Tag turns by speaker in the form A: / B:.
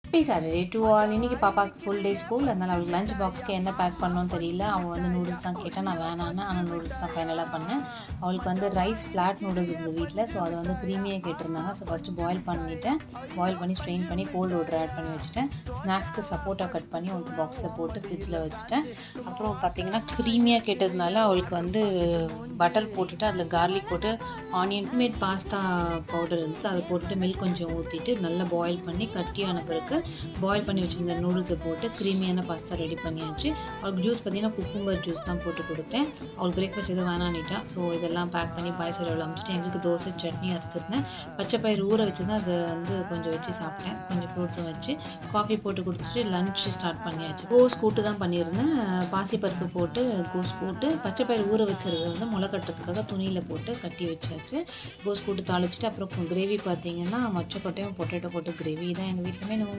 A: Happy Saturday to all. இன்றைக்கி பாப்பாவுக்கு full day school, அதனால் அவளுக்கு லஞ்ச் பாக்ஸ்க்கு என்ன பேக் பண்ணணும்னு தெரியல. அவள் வந்து நூடுல்ஸ் தான் கேட்டால், நான் வேணான்னு, ஆனால் நூடுல்ஸ் தான் ஃபைனலாக பண்ணேன். அவளுக்கு வந்து ரைஸ் ஃப்ளாட் நூடுல்ஸ் இருந்தது வீட்டில், ஸோ அதை வந்து க்ரீமியாக கேட்டிருந்தாங்க. ஸோ ஃபஸ்ட்டு பாயில் பண்ணிவிட்டேன். பாயில் பண்ணி ஸ்ட்ரெயின் பண்ணி கோல்டு வாட்டர் ஆட் பண்ணி வச்சுட்டேன். ஸ்நாக்ஸ்க்கு சப்போட்டா கட் பண்ணி அவளுக்கு பாக்ஸில் போட்டு ஃப்ரிட்ஜில் வச்சுட்டேன். அப்புறம் பார்த்திங்கன்னா க்ரீமியாக கேட்டதுனால அவளுக்கு வந்து பட்டர் போட்டுட்டு அதில் கார்லிக் போட்டு ஆனியன் மேட் பாஸ்தா பவுடர் இருந்துச்சு, அதை போட்டுட்டு மில்க் கொஞ்சம் ஊற்றிட்டு நல்லா பாயில் பண்ணி கட்டியான பிறகு பாயில் பண்ணி வச்சுருந்த நூடுல்ஸை போட்டு க்ரீமியான பாஸ்தா ரெடி பண்ணியாச்சு. அவளுக்கு ஜூஸ் பார்த்திங்கன்னா குக்கும்பர் ஜூஸ் தான் போட்டு கொடுத்தேன். அவளுக்கு பிரேக்ஃபாஸ்ட் எதுவும் வேணான்னிட்டா. ஸோ இதெல்லாம் பேக் பண்ணி பாய்ச்சல் அனுப்பிச்சிட்டு எங்களுக்கு தோசை சட்னி அரைச்சிருந்தேன். பச்சை பயிர் ஊற வச்சுருந்தேன், அதை வந்து கொஞ்சம் வச்சு சாப்பிட்டேன். கொஞ்சம் ஃப்ரூட்ஸும் வச்சு காஃபி போட்டு குடிச்சிட்டு லன்ச் ஸ்டார்ட் பண்ணியாச்சு. கோஸ் கூட்டு தான் பண்ணியிருந்தேன். பாசிப்பருப்பு போட்டு கோஸ் கூட்டு, பச்சை பயிர் ஊற வச்சுருந்தது வந்து முளை கட்டுறதுக்காக துணியில் போட்டு கட்டி வச்சாச்சு. கோஸ் கூட்டு தாளிச்சிட்டு அப்புறம் கிரேவி பார்த்திங்கன்னா மொச்சக்கொட்டையும் பொட்டேட்டோ போட்டு கிரேவி தான் எங்கள் வீட்டில் மெனு.